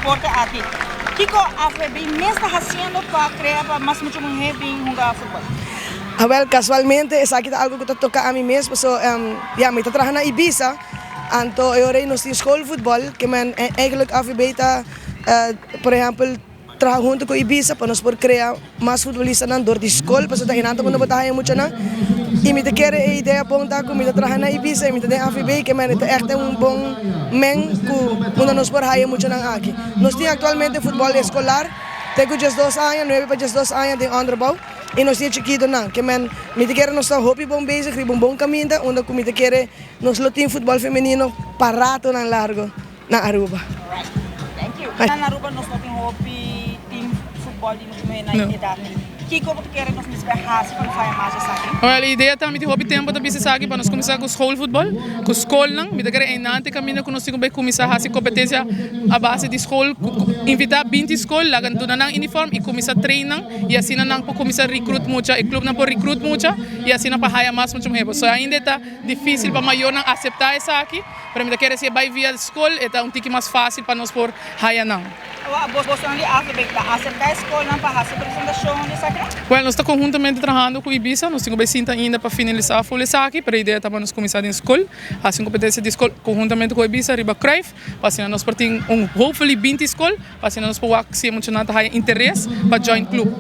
deporte aqui. Kiko, a FEBI está fazendo para criar mais mucho mujer em jogar futebol? Well, casualmente, es algo que toca a mí mismo. So, me está trabajando en Ibiza. Anto, eu rei nos school voetbal, que men eigenlijk afgebeten, por exemplo, trabajo junto con Ibiza para nos poder crear más futbolistas door die school, para que inanto quando batahay mucho na. E me te quer a ideia ponta que me te trabajo na Ibiza, me te den afgebeten, que men é echt bom men que quando nos poder haya mucho na aqui. Nós temos atualmente futebol escolar, tenho just 2 anos, 9 para just 2 anos de onderbouw. E nós temos chiquito não, que men me te quer nós hobby bom bezig, bom caminho, onde me te quer nós lutim futebol feminino parato na largo na Aruba. Alright, thank you. Na Aruba nós não temos hobby team futebol de nós na idade. Kiko, wat quer nós nos berras para fazer mais essa? Olha, a ideia também de hobby tempo da bisa aqui para nós começar com schoolvoetbal, com escola não, me quer enante caminho que nós temos que começar a fazer competência a base de escola, invitar 20 escolas, lagan tudo na uniforme e começar a treinar e assim não para começar a recruit muito, e clube não para recruit muito e assim não para hire mais muito tempo. So ainda está difícil para maior não aceitar essa aqui, para me quer se vai via escola, é um tique mais fácil para nós por hire não. Você ali aceitar a escola não para fazer apresentação de sacra? Well, nós estamos conjuntamente trabalhando com Ibiza, nós temos bastante ainda para finalizar a folha aqui, para a ideia também nós começar em escola, assim competência de escola conjuntamente com Ibiza, riba Cruyff, para assim nós partimos hopefully 20 escolas, para assim nós podemos ser muito interesse para join club.